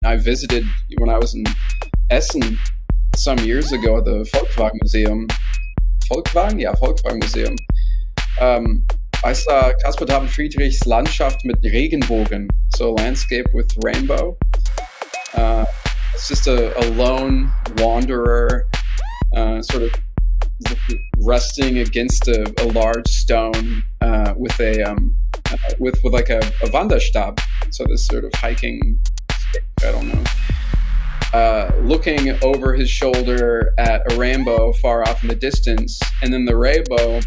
I visited when I was in Essen some years ago at the Volkswagen Museum. Volkswagen? Yeah, Volkswagen Museum. I saw Caspar David Friedrich's Landschaft mit Regenbogen, so landscape with rainbow. It's just a lone wanderer, sort of resting against a large stone with a with like a Wanderstab, so this sort of hiking stick, I don't know, looking over his shoulder at a rainbow far off in the distance, and then the rainbow,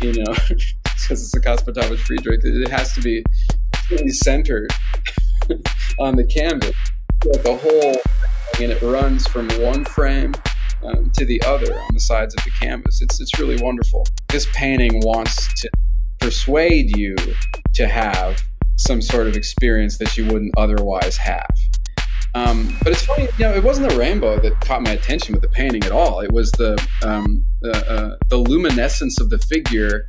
you know, because it's a Caspar David Friedrich, it has to be really centered on the canvas, like the whole thing, and it runs from one frame to the other on the sides of the canvas. It's really wonderful. This painting wants to persuade you to have some sort of experience that you wouldn't otherwise have. But it's funny, you know, it wasn't the rainbow that caught my attention with the painting at all. It was the luminescence of the figure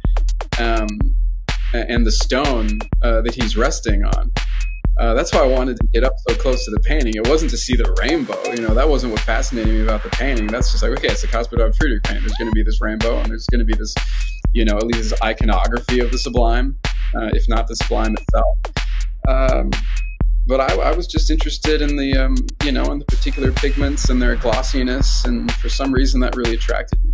and the stone that he's resting on. That's why I wanted to get up so close to the painting. It wasn't to see the rainbow. You know, that wasn't what fascinated me about the painting. That's just like, okay, it's a Caspar David Friedrich painting. There's going to be this rainbow, and there's going to be this, you know, at least this iconography of the sublime, if not the sublime itself. But I was just interested in the, you know, in the particular pigments and their glossiness, and for some reason that really attracted me.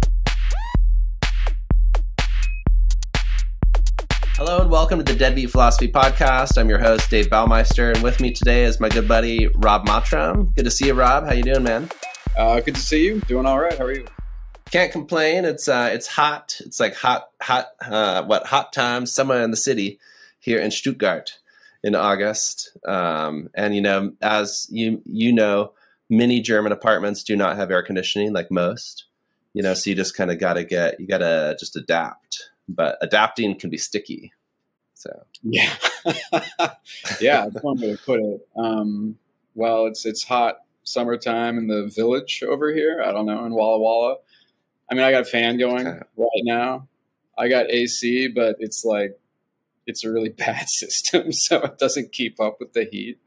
Hello and welcome to the Deadbeat Philosophy Podcast. I'm your host, Dave Baumeister, and with me today is my good buddy, Rob Mottram. Good to see you, Rob. How you doing, man? Good to see you. Doing all right. How are you? Can't complain. It's hot. It's like hot times somewhere in the city here in Stuttgart in August. And, you know, as you know, many German apartments do not have air conditioning like most, you know, so you just kind of got to just adapt. But adapting can be sticky. So yeah, yeah, that's one way to put it. Well, it's hot summertime in the village over here. I don't know, in Walla Walla. I mean, I got a fan going right now. I got AC, but it's like it's a really bad system, so it doesn't keep up with the heat.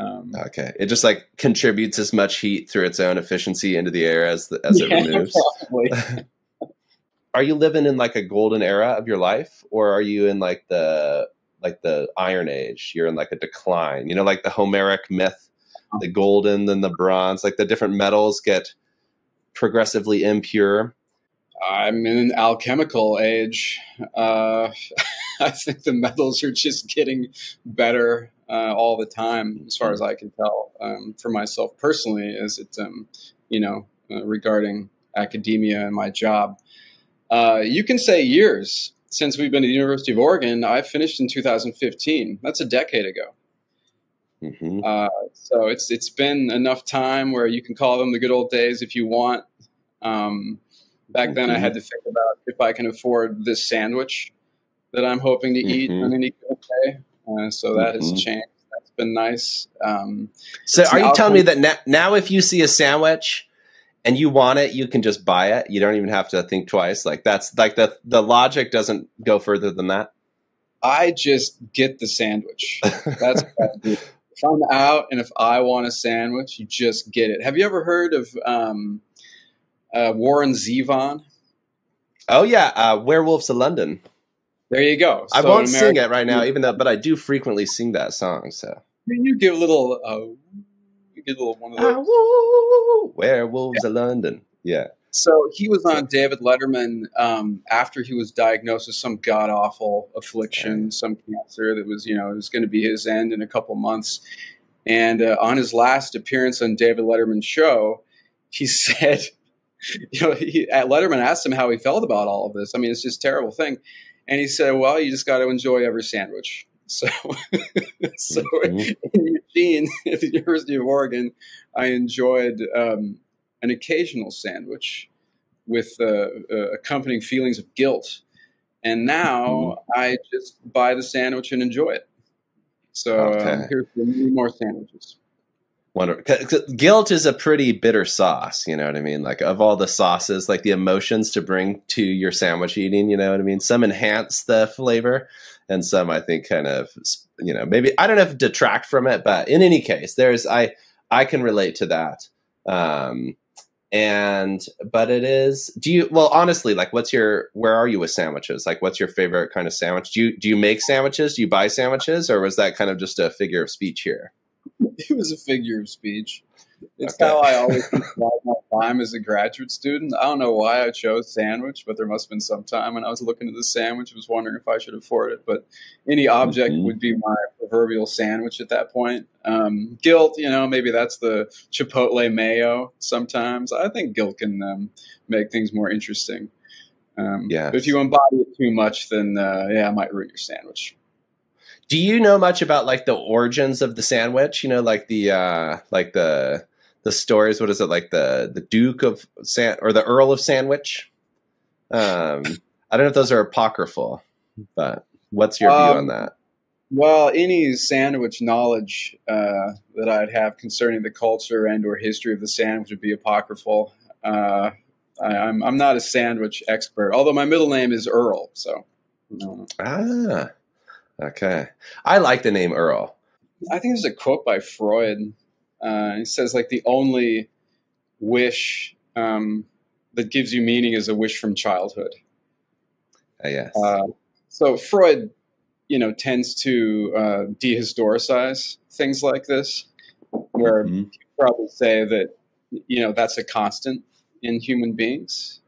Okay, it just like contributes as much heat through its own efficiency into the air as it removes. Probably. Are you living in like a golden era of your life, or are you in like the Iron Age? You're in like a decline, you know, like the Homeric myth, the golden and the bronze, like the different metals get progressively impure. I'm in an alchemical age. I think the metals are just getting better all the time, as far as I can tell. For myself personally, as it, you know, regarding academia and my job. You can say years since we've been at the University of Oregon. I finished in 2015. That's a decade ago. Mm-hmm. So it's been enough time where you can call them the good old days if you want. Back then I had to think about if I can afford this sandwich that I'm hoping to eat on any given day. So that has changed. That's been nice. So are you telling me that now if you see a sandwich and you want it, you can just buy it? You don't even have to think twice. Like that's like the logic doesn't go further than that. I just get the sandwich. That's what I do. If I'm out and if I want a sandwich, you just get it. Have you ever heard of Warren Zevon? Oh yeah, Werewolves of London. There you go. So I won't sing it right now, but I do frequently sing that song. So you give a little. Get a little one of those. Werewolves of London. Yeah. So he was on David Letterman after he was diagnosed with some god awful affliction, some cancer that was, you know, it was going to be his end in a couple months. And on his last appearance on David Letterman's show, he said, you know, Letterman asked him how he felt about all of this. I mean, it's just a terrible thing. And he said, well, you just got to enjoy every sandwich. So, in Eugene at the University of Oregon, I enjoyed an occasional sandwich with accompanying feelings of guilt. And now I just buy the sandwich and enjoy it. So here's more sandwiches. Wonderful. Guilt is a pretty bitter sauce, you know what I mean? Like of all the sauces, like the emotions to bring to your sandwich eating, you know what I mean? Some enhance the flavor and some I think kind of maybe, I don't know if detract from it, but in any case, I can relate to that. But it is, honestly, like where are you with sandwiches? Like, what's your favorite kind of sandwich? Do you make sandwiches? Do you buy sandwiches, or was that kind of just a figure of speech here? It was a figure of speech. It's how I always applied my time as a graduate student. I don't know why I chose sandwich, but there must have been some time when I was looking at the sandwich, I was wondering if I should afford it. But any object would be my proverbial sandwich at that point. Guilt, maybe that's the Chipotle mayo sometimes. I think guilt can make things more interesting. But if you embody it too much, then it might ruin your sandwich. Do you know much about like the origins of the sandwich? Like the stories. What is it, like the Duke of or the Earl of Sandwich? I don't know if those are apocryphal, but what's your view on that? Well, any sandwich knowledge that I'd have concerning the culture and or history of the sandwich would be apocryphal. I'm not a sandwich expert, although my middle name is Earl. So. Okay. I like the name Earl. I think there's a quote by Freud. He says, like, the only wish that gives you meaning is a wish from childhood. Yes. So Freud, tends to dehistoricize things like this, where you probably say that, that's a constant in human beings.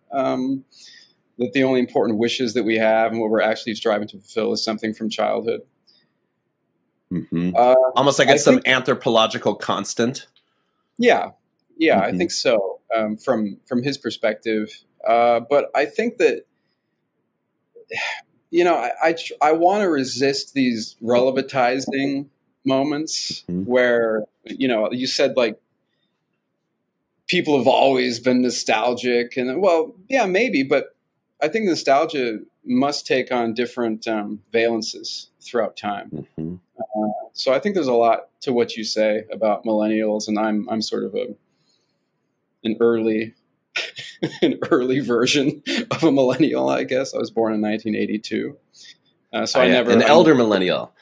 That the only important wishes that we have and what we're actually striving to fulfill is something from childhood. Almost like it's some anthropological constant. Yeah, I think so. From his perspective, but I think that I want to resist these relativizing moments where you said like people have always been nostalgic, and well, yeah, maybe, but I think nostalgia must take on different valences throughout time. So I think there's a lot to what you say about millennials, and I'm sort of an early version of a millennial, I guess. I was born in 1982, so I never an elder millennial.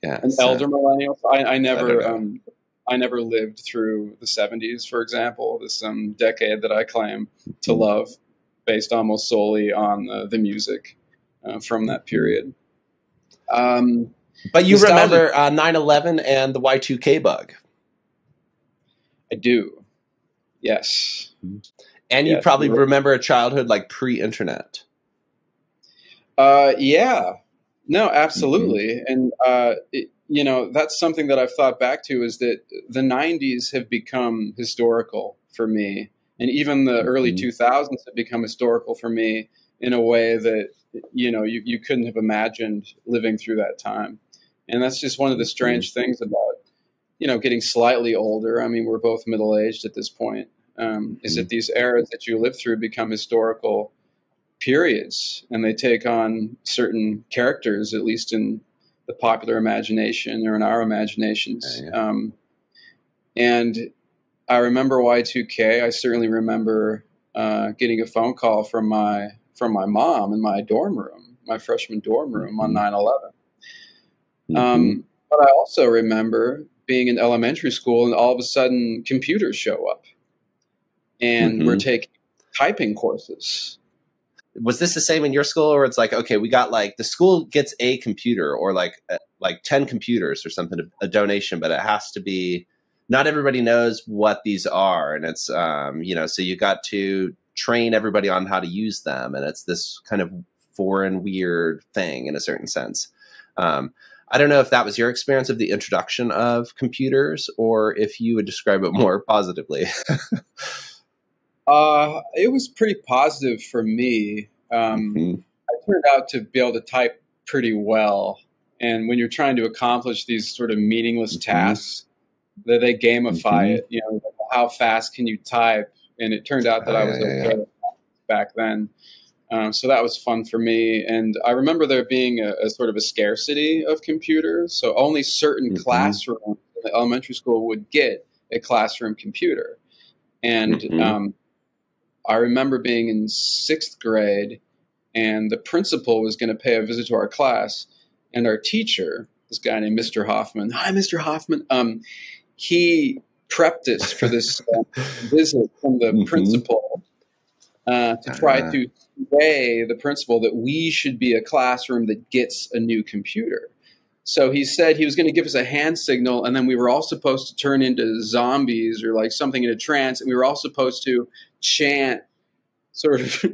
Yeah, elder millennial. So I never lived through the 70s, for example, this decade that I claim to love, based almost solely on the music from that period. But you remember 9/11 and the Y2K bug? I do. Yes. And you probably remember a childhood like pre-internet. Yeah. No, absolutely. And, that's something that I've thought back to, is that the 90s have become historical for me. And even the early 2000s have become historical for me in a way that, you couldn't have imagined living through that time. And that's just one of the strange things about, getting slightly older. I mean, we're both middle-aged at this point, is that these eras that you live through become historical periods, and they take on certain characters, at least in the popular imagination or in our imaginations. And I remember Y2K. I certainly remember getting a phone call from my mom in my dorm room, my freshman dorm room on 9/11. But I also remember being in elementary school, and all of a sudden computers show up, and we're taking typing courses. Was this the same in your school, or it's like, okay, we got like the school gets a computer or like 10 computers or something, a donation, but it has to be, not everybody knows what these are. And it's, so you got to train everybody on how to use them. And it's this kind of foreign, weird thing in a certain sense. I don't know if that was your experience of the introduction of computers, or if you would describe it more positively. It was pretty positive for me. I turned out to be able to type pretty well. And when you're trying to accomplish these sort of meaningless tasks, that they gamify it, how fast can you type? And it turned out that I was okay back then. So that was fun for me. And I remember there being a sort of a scarcity of computers. So only certain classrooms in the elementary school would get a classroom computer. And I remember being in 6th grade, and the principal was going to pay a visit to our class, and our teacher this guy named Mr. Hoffman. Hi, Mr. Hoffman. He prepped us for this visit from the principal to try to sway the principal that we should be a classroom that gets a new computer. So he said he was going to give us a hand signal, and then we were all supposed to turn into zombies or like something in a trance, and we were all supposed to chant sort of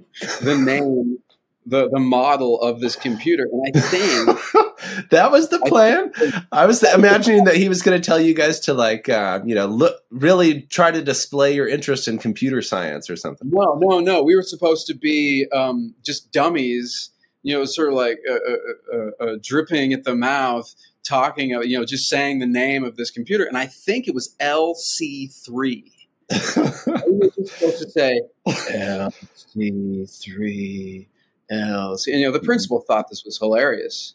the name, the model of this computer. And I think that was the plan. I was imagining that he was going to tell you guys to like, really try to display your interest in computer science or something. No. We were supposed to be just dummies, sort of like dripping at the mouth, talking, just saying the name of this computer. And I think it was LC3. We were just supposed to say LC3, LC. And, the principal thought this was hilarious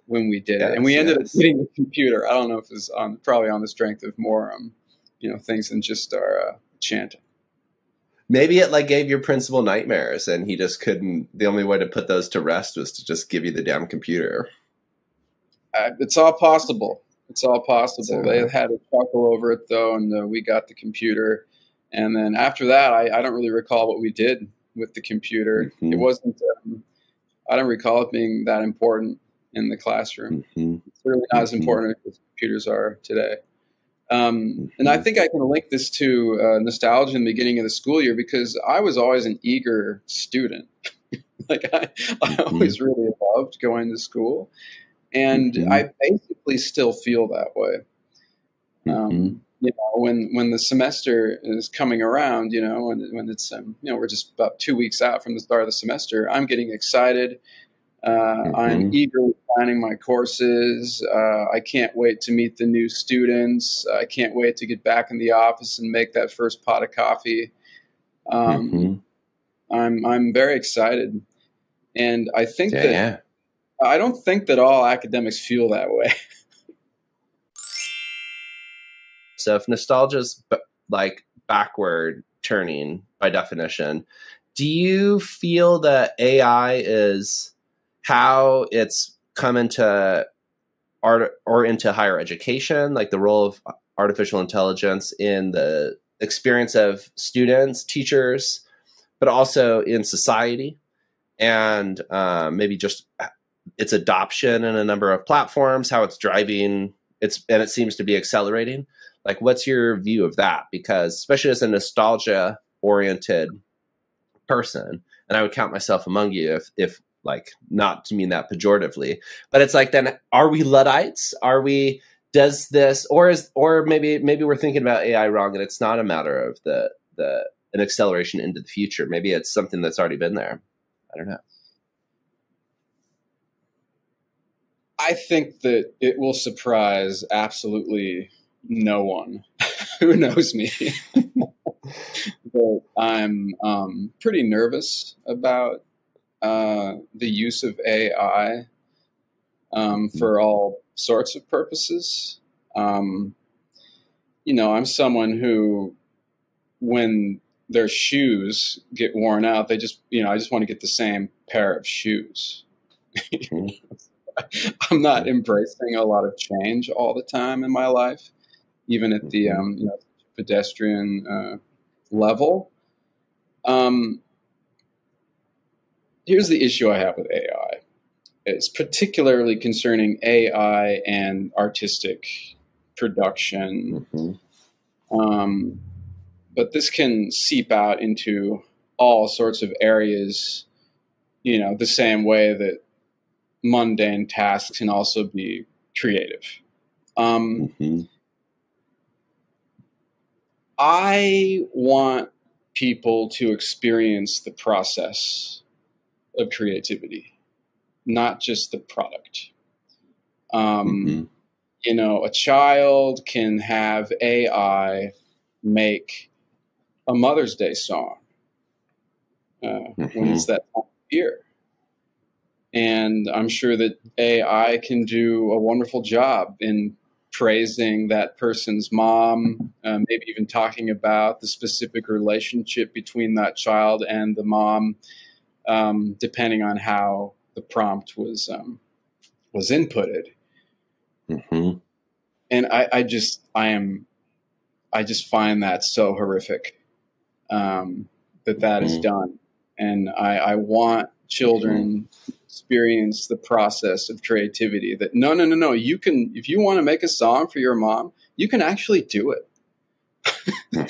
when we did it. And we ended up getting the computer. I don't know if it was probably on the strength of more, things than just our chanting. Maybe it like gave your principal nightmares and he just couldn't, the only way to put those to rest was to just give you the damn computer. It's all possible. It's all possible. They had a chuckle over it though, and we got the computer. And then after that, I don't really recall what we did with the computer. It wasn't, I don't recall it being that important in the classroom. It's really not as important as computers are today. And I think I can link this to nostalgia in the beginning of the school year because I was always an eager student. Like I always really loved going to school, and I basically still feel that way. When the semester is coming around, when it's we're just about 2 weeks out from the start of the semester, I'm getting excited. I'm eagerly planning my courses. I can't wait to meet the new students. I can't wait to get back in the office and make that first pot of coffee. I'm very excited, and I think I don't think that all academics feel that way. So if nostalgia's like backward turning by definition, do you feel that AI is how it's come into art or into higher education, like the role of artificial intelligence in the experience of students, teachers, but also in society, and maybe just its adoption in a number of platforms, how it's driving and it seems to be accelerating. Like, what's your view of that? Because especially as a nostalgia oriented person, and I would count myself among you if like, not to mean that pejoratively, but it's like, then are we Luddites? Or maybe we're thinking about AI wrong and it's not a matter of an acceleration into the future. Maybe it's something that's already been there. I don't know. I think that it will surprise absolutely no one who knows me. But I'm pretty nervous about the use of AI for all sorts of purposes. I'm someone who, when their shoes get worn out, I just want to get the same pair of shoes. I'm not embracing a lot of change all the time in my life, even at the pedestrian level. Here's the issue I have with AI. It's particularly concerning AI and artistic production. But this can seep out into all sorts of areas, the same way that mundane tasks can also be creative. I want people to experience the process of creativity, not just the product. A child can have AI make a Mother's Day song when it's that time of year. And I'm sure that AI can do a wonderful job in praising that person's mom, maybe even talking about the specific relationship between that child and the mom, depending on how the prompt was inputted. Mm-hmm. And I just find that so horrific, that is done. And I want children to experience the process of creativity, that no, you can, if you want to make a song for your mom, you can actually do it.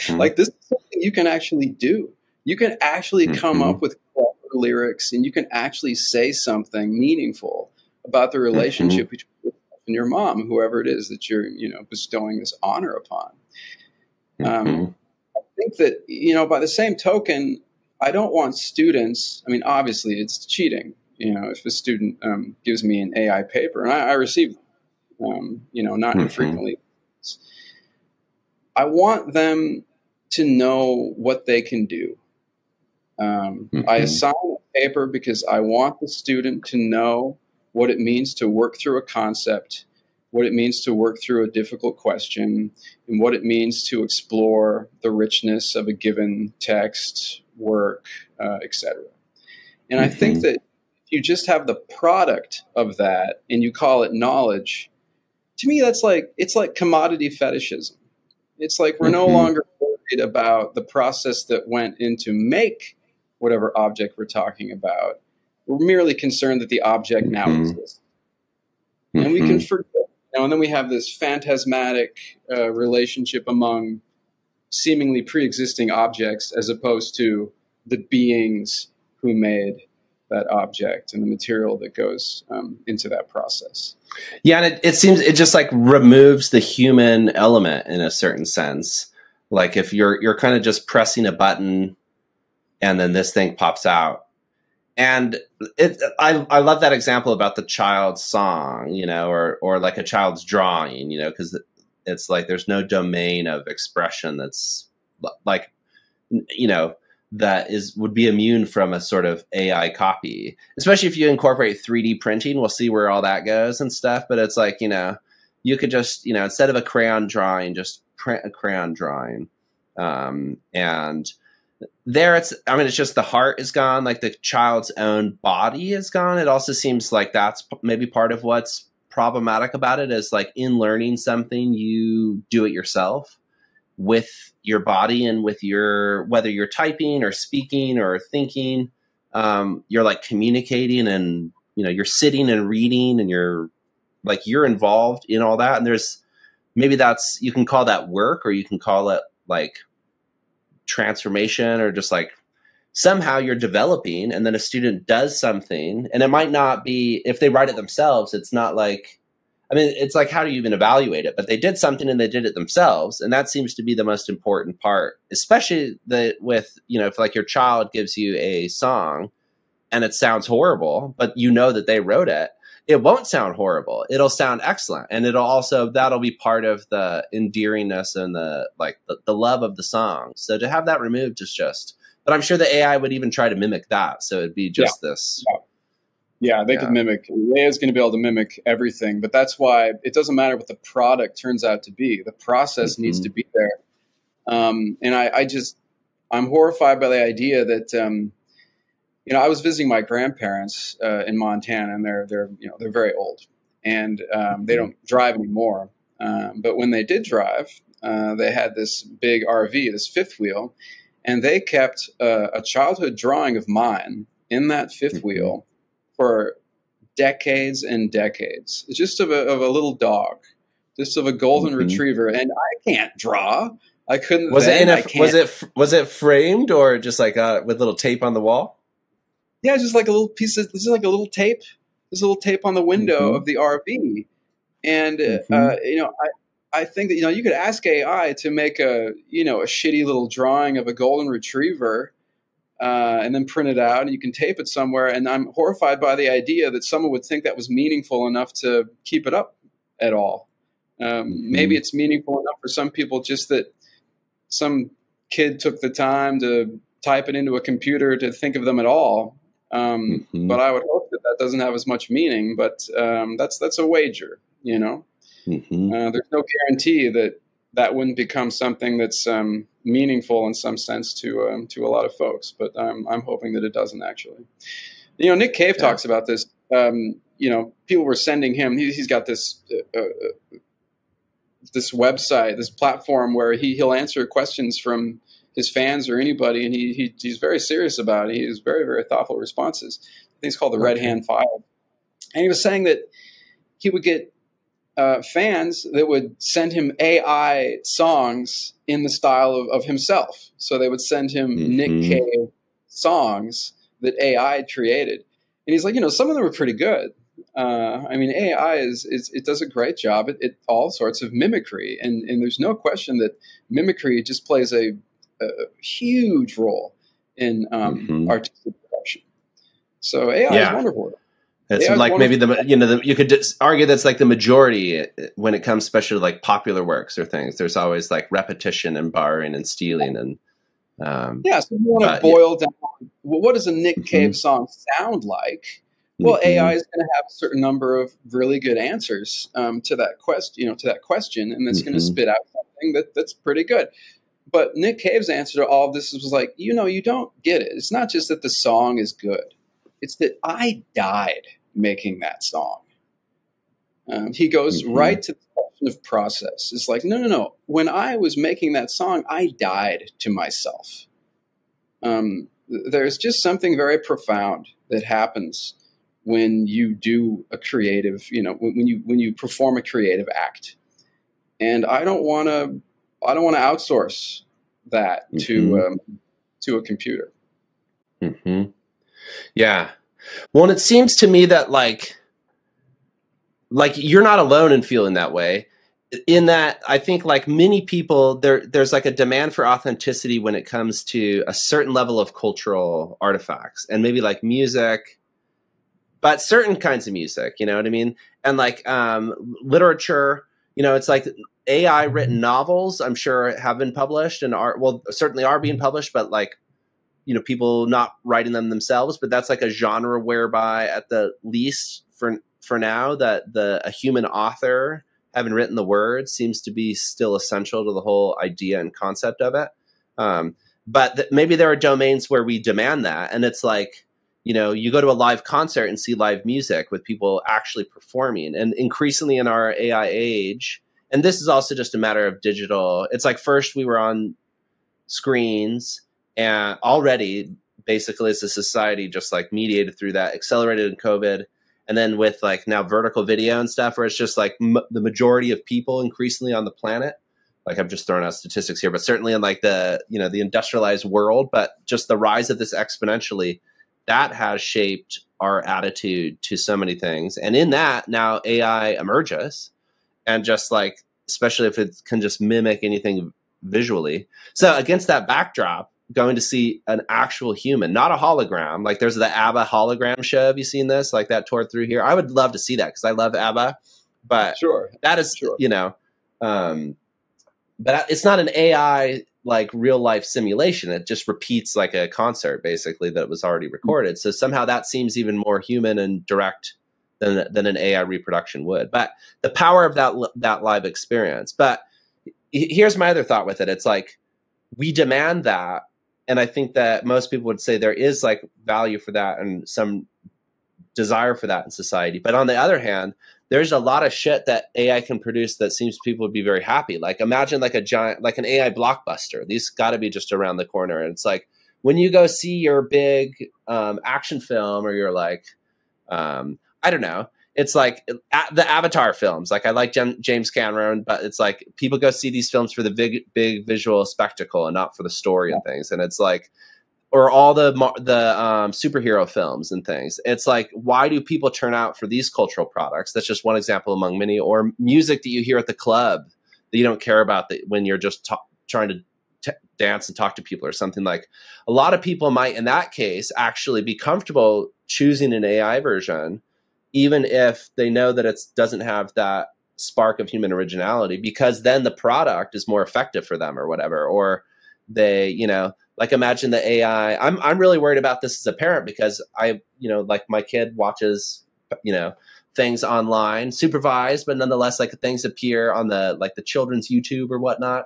Like, this is something you can actually do. You can actually come up with clever lyrics, and you can actually say something meaningful about the relationship between yourself and your mom, whoever it is that you're, bestowing this honor upon. I think that, by the same token, I don't want students, I mean, obviously it's cheating, if a student gives me an AI paper, and I receive, not infrequently. I want them to know what they can do. I assign a paper because I want the student to know what it means to work through a concept, what it means to work through a difficult question, and what it means to explore the richness of a given text, work, etc. And I think that if you just have the product of that and you call it knowledge, to me, it's like commodity fetishism. It's like we're no longer worried about the process that went into make whatever object we're talking about. We're merely concerned that the object now exists. And we can forget. And then we have this phantasmatic relationship among seemingly pre-existing objects as opposed to the beings who made that object and the material that goes into that process. Yeah, and it seems it just like removes the human element in a certain sense. Like if you're kind of just pressing a button and then this thing pops out. And I love that example about the child's song, or like a child's drawing, because it's like there's no domain of expression that's like, that would be immune from a sort of AI copy, especially if you incorporate 3D printing. We'll see where all that goes and stuff. But it's like, you could just, instead of a crayon drawing, just print a crayon drawing. And there it's just the heart is gone, like the child's own body is gone. It also seems like that's maybe part of what's problematic about it, is like in learning something, you do it yourself with your body and with your, whether you're typing or speaking or thinking, you're like communicating and, you're sitting and reading and you're involved in all that. And there's, maybe you can call that work, or you can call it like transformation, or just like somehow you're developing, and then a student does something, and it might not be, if they write it themselves, it's not like, it's like, how do you even evaluate it? But they did something and they did it themselves. And that seems to be the most important part, especially with, if like your child gives you a song and it sounds horrible, but that they wrote it, it won't sound horrible. It'll sound excellent. And that'll be part of the endearingness and the love of the song. So to have that removed is but I'm sure the AI would even try to mimic that. So it'd be just this. Yeah, they could mimic. AI is going to be able to mimic everything, but that's why it doesn't matter what the product turns out to be. The process needs to be there. And I'm horrified by the idea that, I was visiting my grandparents in Montana, and they're very old, and they don't drive anymore. But when they did drive, they had this big RV, this fifth wheel, and they kept a childhood drawing of mine in that fifth wheel for decades and decades. It's just of a little dog, just of a golden retriever, and I can't draw. I couldn't. Was it framed, or just like with little tape on the wall? Yeah, just like a little piece of, this is like a little tape. There's a little tape on the window of the RV. And, I think that, you could ask AI to make a shitty little drawing of a golden retriever and then print it out, and you can tape it somewhere. And I'm horrified by the idea that someone would think that was meaningful enough to keep it up at all. Maybe it's meaningful enough for some people, just that some kid took the time to type it into a computer to think of them at all. But I would hope that doesn't have as much meaning. But that's a wager, There's no guarantee that wouldn't become something that's meaningful in some sense to a lot of folks. But I'm hoping that it doesn't actually. Nick Cave talks about this. people were sending him. He's got this this website, this platform where he'll answer questions from his fans or anybody, and he's very serious about it. He has very, very thoughtful responses. I think it's called the Red Hand File. And he was saying that he would get fans that would send him AI songs in the style of himself. So they would send him Nick Cave songs that AI had created. And he's like, some of them are pretty good. I mean, AI it does a great job at all sorts of mimicry. And there's no question that mimicry just plays a huge role in artistic production. So AI is wonderful. It's like maybe you could just argue that's like the majority when it comes especially to like popular works or things. There's always like repetition and borrowing and stealing and so you want to boil down, well, what does a Nick Cave song sound like? Well, AI is going to have a certain number of really good answers to that question, and it's going to spit out something that's pretty good. But Nick Cave's answer to all of this was like, you don't get it. It's not just that the song is good; it's that I died making that song. He goes right to the question of process. It's like, no. When I was making that song, I died to myself. There's just something very profound that happens when you do a creative, when you perform a creative act. And I don't want to outsource that to a computer. Yeah. Well, and it seems to me that like you're not alone in feeling that way. In that, I think like many people, there's like a demand for authenticity when it comes to a certain level of cultural artifacts, and maybe like music, but certain kinds of music, you know what I mean? And like literature, it's like AI written novels, I'm sure have been published and certainly are being published, but like, people not writing them themselves, but that's like a genre whereby at the least for now that a human author having written the words seems to be still essential to the whole idea and concept of it. But maybe there are domains where we demand that. And it's like, you go to a live concert and see live music with people actually performing. And increasingly in our AI age, and this is also just a matter of digital, it's like first we were on screens and already basically as a society just like mediated through that, accelerated in COVID. And then with like now vertical video and stuff where it's just like the majority of people increasingly on the planet, like I'm just throwing out statistics here, but certainly in like the industrialized world, but just the rise of this exponentially, that has shaped our attitude to so many things. And in that now AI emerges and just like, especially if it can just mimic anything visually. So against that backdrop, going to see an actual human, not a hologram. Like there's the ABBA hologram show. Have you seen this? Like that toured through here. I would love to see that because I love ABBA, but that is, but it's not an AI like real life simulation. It just repeats like a concert basically that was already recorded. So somehow that seems even more human and direct than an AI reproduction would. But the power of that live experience. But here's my other thought with it. It's like we demand that. And I think that most people would say there is like value for that and some desire for that in society. But on the other hand, there's a lot of shit that AI can produce that seems people would be very happy. Like imagine like a giant, like an AI blockbuster. These got to be just around the corner. And it's like when you go see your big action film or you're like, I don't know. It's like the Avatar films. Like I like James Cameron, but it's like people go see these films for the big visual spectacle and not for the story and things. And it's like, or all the superhero films and things. It's like, why do people turn out for these cultural products? That's just one example among many. Or music that you hear at the club that you don't care about when you're just trying to dance and talk to people or something. Like a lot of people might, in that case, actually be comfortable choosing an AI version, even if they know that it doesn't have that spark of human originality, because then the product is more effective for them or whatever. Or they, like imagine the AI. I'm really worried about this as a parent because like my kid watches, things online, supervised, but nonetheless, like things appear on the children's YouTube or whatnot,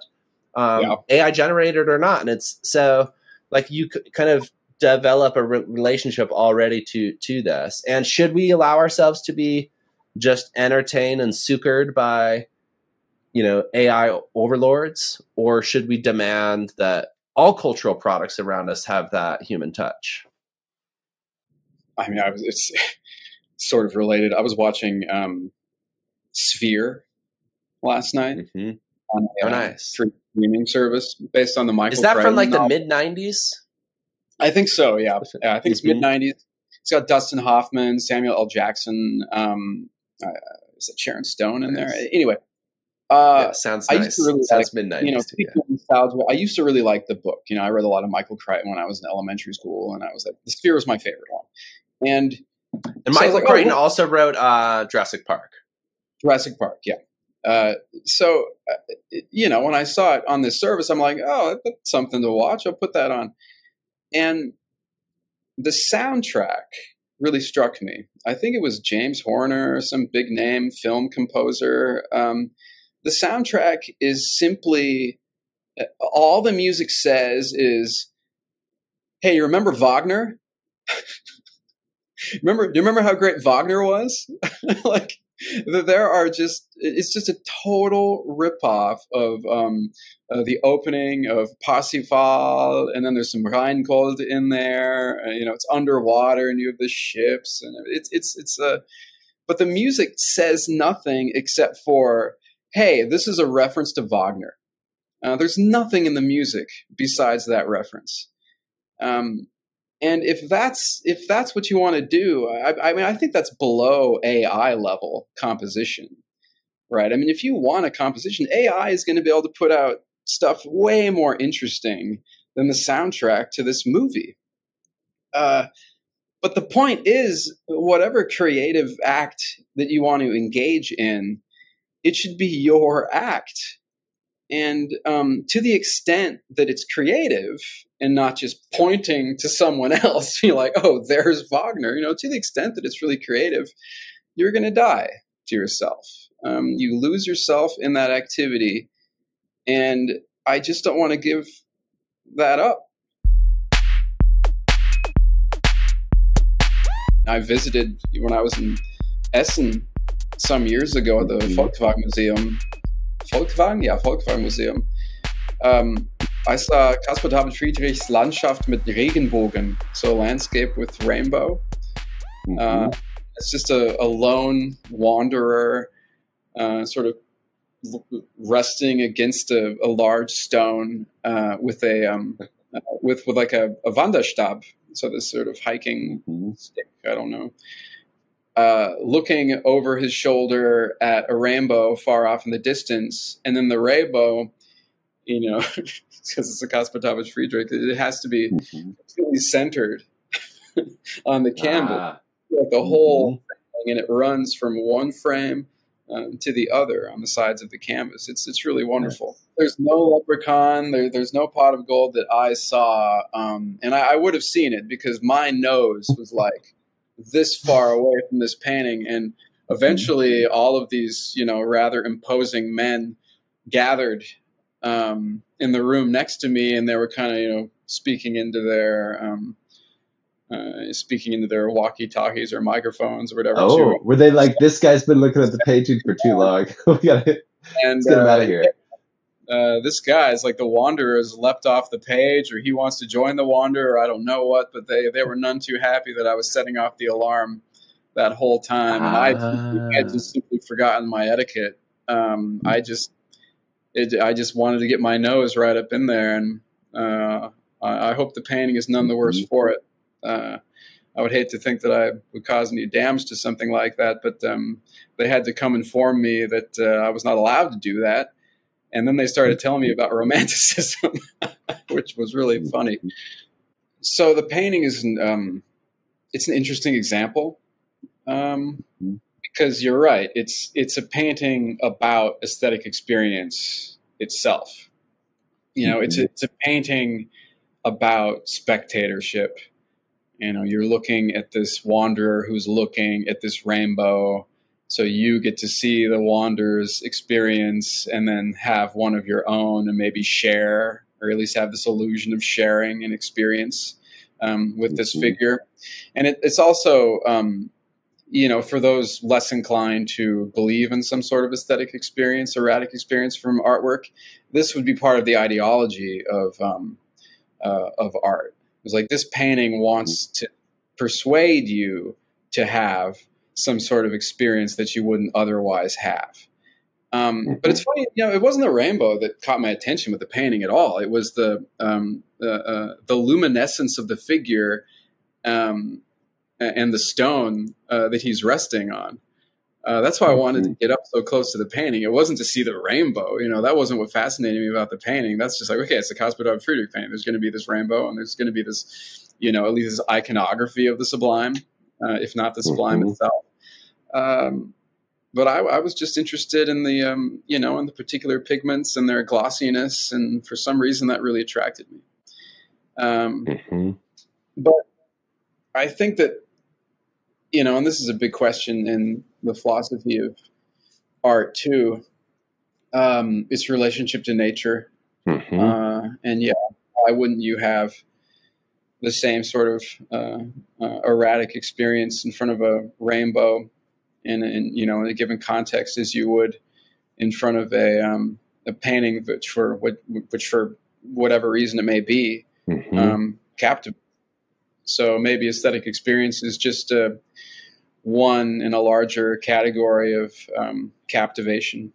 AI generated or not. And it's so like you kind of develop a relationship already to this? And should we allow ourselves to be just entertained and suckered by, AI overlords, or should we demand that all cultural products around us have that human touch? I mean, it's sort of related. I was watching Sphere last night on a nice free streaming service based on the Michael. Is that Crichton from like novel. The mid-90s? I think so. Yeah, I think it's mid-90s. It's got Dustin Hoffman, Samuel L. Jackson. Is it Sharon Stone in there? Anyway, sounds I nice. used to really Sounds mid-90s. Speaking of nostalgia, I used to really like the book. I read a lot of Michael Crichton when I was in elementary school, and I was like, The Sphere was my favorite one. And Michael Crichton also wrote Jurassic Park. Jurassic Park, yeah. When I saw it on this service, I'm like, oh, that's something to watch. I'll put that on. And the soundtrack really struck me. I think it was James Horner, some big name film composer. The soundtrack is simply, all the music says is, hey, you remember Wagner? Do you remember how great Wagner was? Like, it's just a total ripoff of the opening of Parsifal, and then there's some Rheingold in there. It's underwater, and you have the ships, and but the music says nothing except for, hey, this is a reference to Wagner. There's nothing in the music besides that reference. And if that's what you want to do, I think that's below AI level composition, right? I mean, if you want a composition, AI is going to be able to put out stuff way more interesting than the soundtrack to this movie. But the point is, whatever creative act that you want to engage in, it should be your act. And to the extent that it's creative and not just pointing to someone else, you're like, oh, there's Wagner. To the extent that it's really creative, you're going to die to yourself. You lose yourself in that activity. And I just don't want to give that up. I visited, when I was in Essen some years ago, at the Volkswagen Museum. Volkswagen Museum. I saw Caspar David Friedrich's Landschaft mit Regenbogen, so a landscape with rainbow. It's just a lone wanderer, sort of resting against a large stone with like a Wanderstab, so this sort of hiking stick. I don't know. Looking over his shoulder at a rainbow far off in the distance, and then the rainbow, because it's a Caspar David Friedrich, it has to be completely centered on the canvas, like the whole thing, and it runs from one frame to the other on the sides of the canvas. It's really wonderful. There's no leprechaun, there's no pot of gold that I saw, and I would have seen it because my nose was like this far away from this painting, and eventually all of these rather imposing men gathered in the room next to me, and they were kind of speaking into their walkie-talkies or microphones or whatever. Oh, were they like, this guy's been looking at the painting for too long, let's get him out of here? This guy's like, the Wanderer has leapt off the page, or he wants to join the Wanderer, I don't know what, but they were none too happy that I was setting off the alarm that whole time, and I had just simply forgotten my etiquette. I just wanted to get my nose right up in there, and I hope the painting is none the worse for it. I would hate to think that I would cause any damage to something like that, but they had to come inform me that I was not allowed to do that. And then they started telling me about romanticism, which was really funny. So the painting is it's an interesting example because you're right. It's a painting about aesthetic experience itself. It's a painting about spectatorship. You're looking at this wanderer who's looking at this rainbow. So you get to see the wanderer's experience and then have one of your own and maybe share, or at least have this illusion of sharing an experience with this figure. And it's also, you know, for those less inclined to believe in some sort of aesthetic experience, erratic experience from artwork, this would be part of the ideology of art. It's like this painting wants to persuade you to have some sort of experience that you wouldn't otherwise have. But it's funny, you know, it wasn't the rainbow that caught my attention with the painting at all. It was the luminescence of the figure and the stone that he's resting on. That's why I wanted to get up so close to the painting. It wasn't to see the rainbow. You know, that wasn't what fascinated me about the painting. That's just like, okay, it's a Caspar David Friedrich painting. There's going to be this rainbow, and there's going to be this, you know, at least this iconography of the sublime, if not the sublime itself. But I was just interested in the, you know, in the particular pigments and their glossiness, and for some reason that really attracted me. But I think that, you know, and this is a big question in the philosophy of art too, its relationship to nature. And yeah, why wouldn't you have the same sort of erratic experience in front of a rainbow in you know, in a given context as you would in front of a painting which for whatever reason it may be captivates. So maybe aesthetic experience is just one in a larger category of captivation.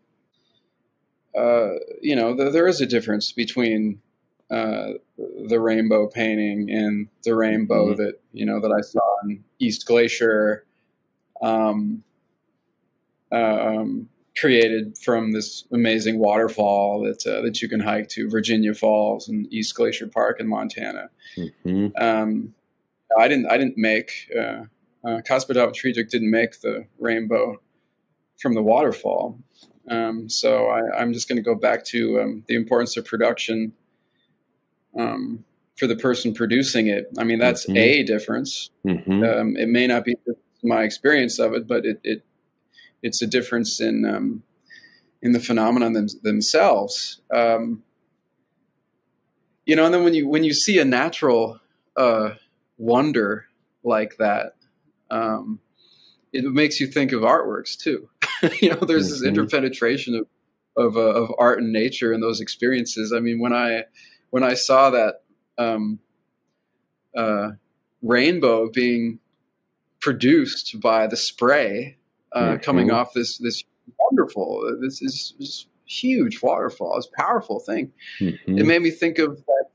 You know, there is a difference between the rainbow painting and the rainbow that, you know, that I saw in East Glacier, created from this amazing waterfall that you can hike to, Virginia Falls and East Glacier Park in Montana. I didn't make Caspar David Friedrich didn't make the rainbow from the waterfall. So I'm just going to go back to the importance of production for the person producing it. I mean, that's a difference. It may not be my experience of it, but it's a difference in the phenomenon themselves. You know, and then when you see a natural wonder like that, it makes you think of artworks too. You know, there's this interpenetration of art and nature and those experiences. I mean, when I saw that rainbow being produced by the spray coming off this wonderful, this huge waterfall, this powerful thing, it made me think of that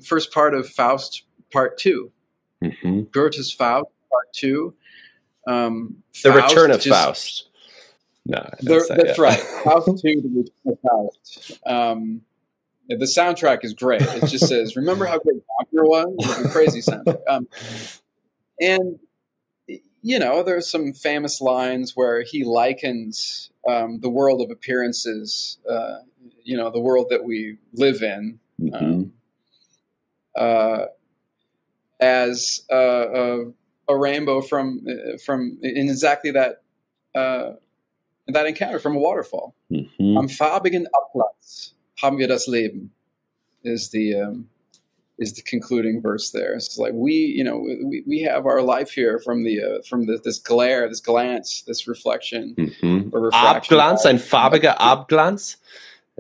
first part of Faust Part 2. Goethe's Faust Part 2. The Return of Faust. No, that's right. Faust 2, The Return of Faust. The soundtrack is great. It just says, "Remember how great Wagner was?" It's a crazy soundtrack. And you know, there's some famous lines where he likens the world of appearances, you know, the world that we live in, as a rainbow from in exactly that encounter from a waterfall. Am farbigen Abplatz haben wir das Leben is the concluding verse there. It's like we have our life here from this glare, this glance, this reflection. Abglanz, ein farbiger Abglanz.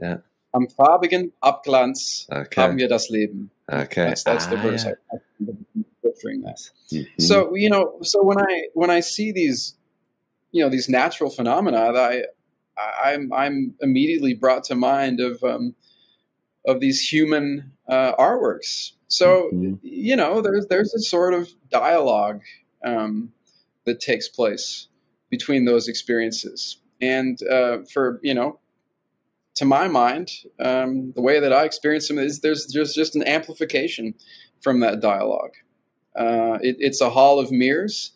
Yeah. Am farbigen Abglanz haben wir das Leben. Okay, that's the verse. I'm picturing that. So so when I see these, you know, these natural phenomena, I'm immediately brought to mind of these human artworks. So you know, there's a sort of dialogue that takes place between those experiences, and for, you know, to my mind, the way that I experience them is there's just an amplification from that dialogue. It's a hall of mirrors,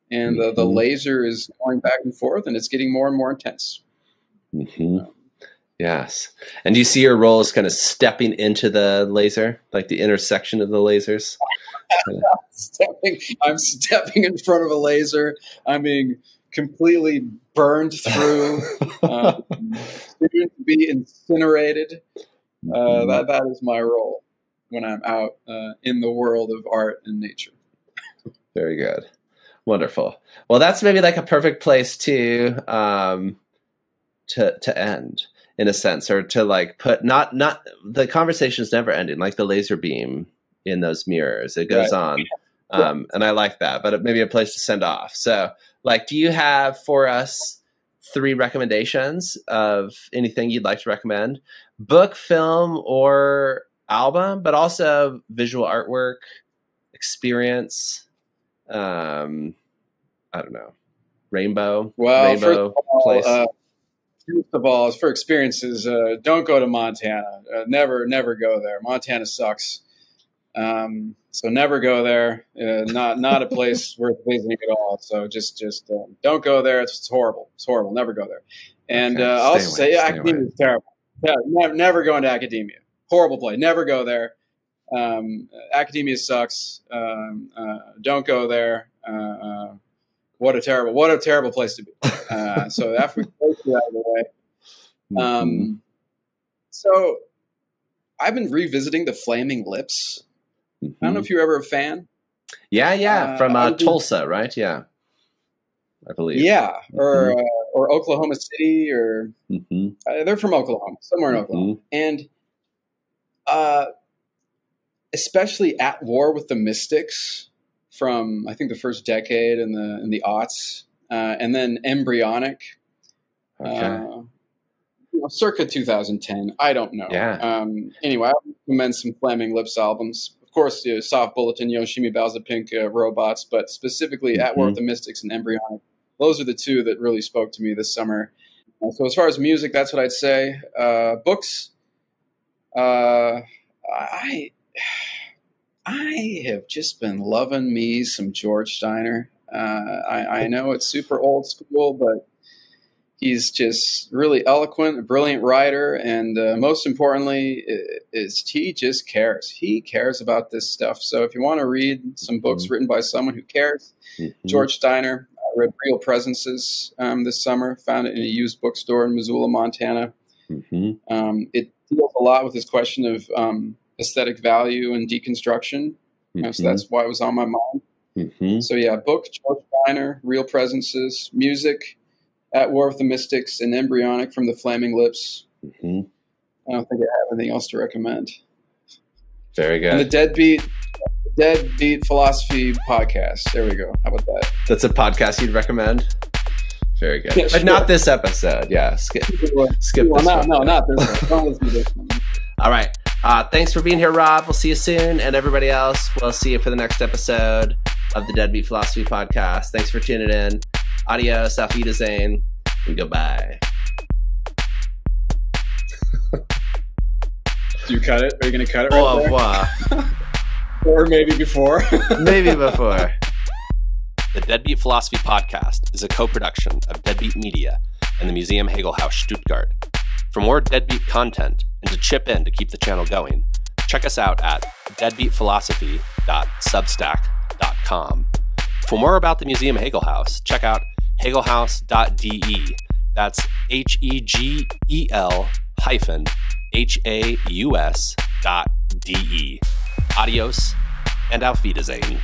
and the laser is going back and forth, and it's getting more and more intense. Yes. And do you see your role as kind of stepping into the laser, like the intersection of the lasers? I'm stepping in front of a laser. I'm being completely burned through, to be incinerated. That is my role. when I'm out in the world of art and nature. Very good. Wonderful. Well, that's maybe like a perfect place to end, in a sense, or to like put not the conversation is never ending, like the laser beam in those mirrors. It goes on. And I like that, but maybe a place to send off. So like, do you have for us 3 recommendations of anything you'd like to recommend? Book, film, or album, but also visual artwork, experience. I don't know, rainbow. Well, rainbow first of all, for experiences, don't go to Montana. Never go there. Montana sucks. So never go there. Not a place worth visiting at all. So just don't go there. It's horrible. It's horrible. Never go there. And I'll also say academia is terrible. Yeah, never go into academia. Horrible place. Never go there. Academia sucks. Don't go there. What a terrible place to be. So after we close that out of the way, so I've been revisiting the Flaming Lips. I don't know if you're ever a fan. Yeah, from Tulsa, right? Yeah, I believe. Yeah, or Oklahoma City, or they're from Oklahoma, somewhere in Oklahoma, and especially At War with the Mystics from I think the first decade in the aughts, and then Embryonic, circa 2010. I don't know. Yeah. Anyway, I recommend some Flaming Lips albums. Of course, Soft Bulletin, Yoshimi Bowser Pink, Robots, but specifically At War with the Mystics and Embryonic. Those are the 2 that really spoke to me this summer. So as far as music, that's what I'd say. Books, I have just been loving me some George Steiner. I know it's super old school, but he's just really eloquent, a brilliant writer, and most importantly, he just cares. He cares about this stuff. So if you want to read some books written by someone who cares, George Steiner. I read Real Presences this summer, found it in a used bookstore in Missoula, Montana. It deals a lot with this question of aesthetic value and deconstruction. So that's why it was on my mind. So yeah, book, George Steiner, Real Presences, music, At War with the Mystics, and Embryonic from the Flaming Lips. I don't think I have anything else to recommend. Very good. And the Deadbeat Philosophy podcast. There we go. How about that? That's a podcast you'd recommend? Very good. Yeah, but not this episode. Yeah, skip this one. No, not this one. Don't listen to this one. All right. Thanks for being here, Rob. We'll see you soon. And everybody else, we'll see you for the next episode of the Deadbeat Philosophy podcast. Thanks for tuning in. Adios, auf Wiedersehen, and goodbye. Do you cut it? Are you going to cut it right Au revoir. Or maybe before? Maybe before. The Deadbeat Philosophy podcast is a co-production of Deadbeat Media and the Museum Hegelhaus Stuttgart. For more Deadbeat content and to chip in to keep the channel going, check us out at deadbeatphilosophy.substack.com. For more about the Museum Hegelhaus, check out hegelhaus.de. That's HEGEL-HAUS.de. Adios and auf Wiedersehen.